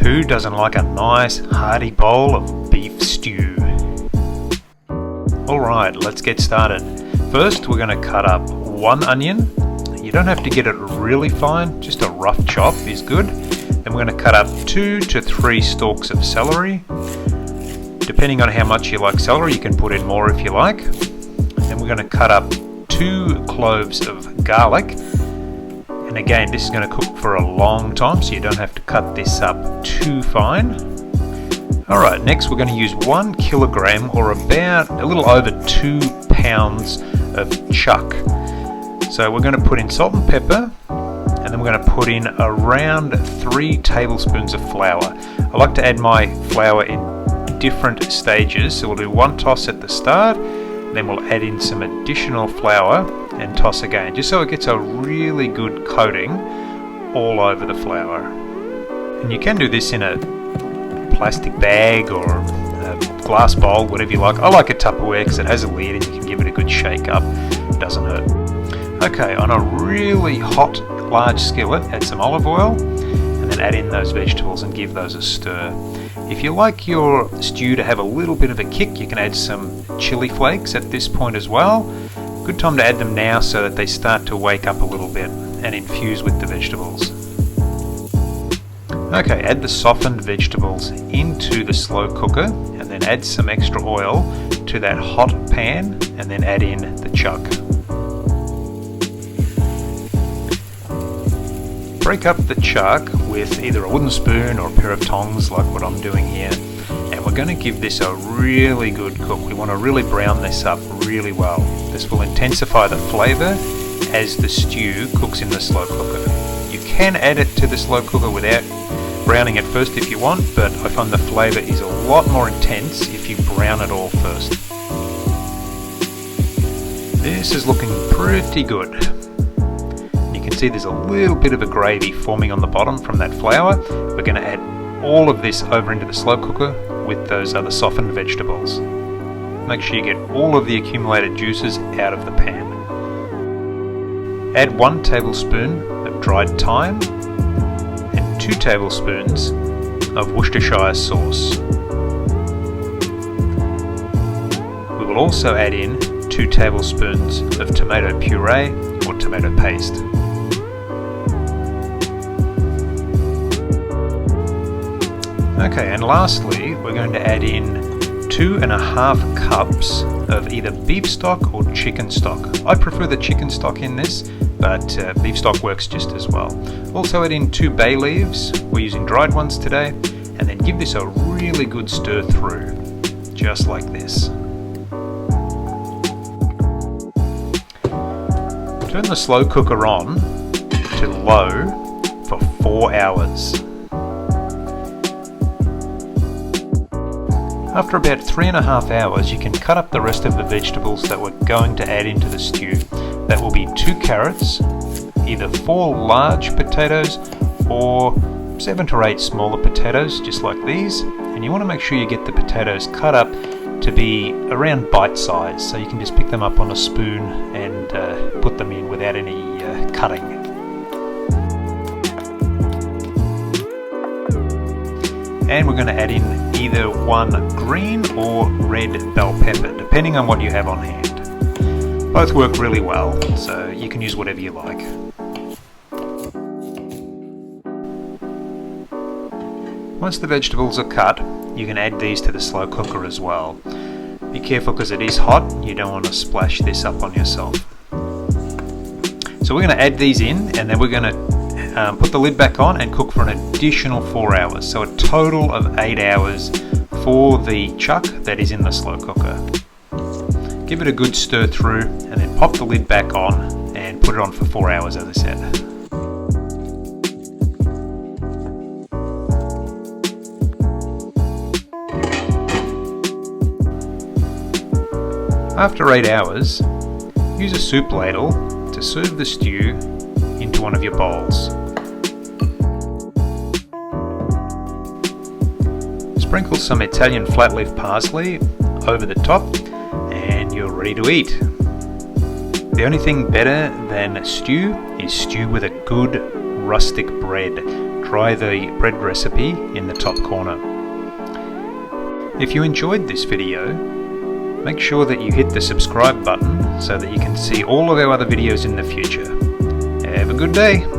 Who doesn't like a nice hearty bowl of beef stew? Alright, let's get started. First we're going to cut up one onion. You don't have to get it really fine, just a rough chop is good. Then we're going to cut up 2 to 3 stalks of celery. Depending on how much you like celery, you can put in more if you like. Then we're going to cut up 2 cloves of garlic. And again, this is going to cook for a long time, so you don't have to cut this up too fine. Alright, next we're going to use 1 kilogram or about a little over 2 pounds of chuck. So we're going to put in salt and pepper, and then we're going to put in around 3 tablespoons of flour. I like to add my flour in different stages, so we'll do 1 toss at the start, then we'll add in some additional flour and toss again, just so it gets a really good coating all over the flour. And you can do this in a plastic bag or a glass bowl, whatever you like. I like a Tupperware because it has a lid and you can give it a good shake up, it doesn't hurt. Okay, on a really hot large skillet, add some olive oil and then add in those vegetables and give those a stir. If you like your stew to have a little bit of a kick, you can add some chili flakes at this point as well. Good time to add them now so that they start to wake up a little bit and infuse with the vegetables. Okay, add the softened vegetables into the slow cooker and then add some extra oil to that hot pan and then add in the chuck. Break up the chuck with either a wooden spoon or a pair of tongs like what I'm doing here, and we're going to give this a really good cook. We want to really brown this up really well. This will intensify the flavour as the stew cooks in the slow cooker. You can add it to the slow cooker without browning it first if you want, but I find the flavour is a lot more intense if you brown it all first. This is looking pretty good. You can see there's a little bit of a gravy forming on the bottom from that flour. We're going to add all of this over into the slow cooker with those other softened vegetables. Make sure you get all of the accumulated juices out of the pan. Add 1 tablespoon of dried thyme and 2 tablespoons of Worcestershire sauce. We will also add in 2 tablespoons of tomato puree or tomato paste. Okay, and lastly, we're going to add in 2.5 cups of either beef stock or chicken stock. I prefer the chicken stock in this, but beef stock works just as well. Also add in 2 bay leaves, we're using dried ones today, and then give this a really good stir through, just like this. Turn the slow cooker on to low for 4 hours. After about 3.5 hours, you can cut up the rest of the vegetables that we're going to add into the stew. That will be 2 carrots, either 4 large potatoes or 7 to 8 smaller potatoes, just like these. And you want to make sure you get the potatoes cut up to be around bite size, so you can just pick them up on a spoon and put them in without any cutting. And we're going to add in either 1 green or red bell pepper, depending on what you have on hand. Both work really well, so you can use whatever you like. Once the vegetables are cut, you can add these to the slow cooker as well. Be careful because it is hot, you don't want to splash this up on yourself. So we're going to add these in, and then we're going to put the lid back on and cook for an additional 4 hours. So a total of 8 hours for the chuck that is in the slow cooker. Give it a good stir through and then pop the lid back on and put it on for 4 hours, as I said. After 8 hours, use a soup ladle to serve the stew into one of your bowls. Sprinkle some Italian flat leaf parsley over the top and you're ready to eat. The only thing better than stew is stew with a good rustic bread. try the bread recipe in the top corner. If you enjoyed this video, make sure that you hit the subscribe button so that you can see all of our other videos in the future. Have a good day!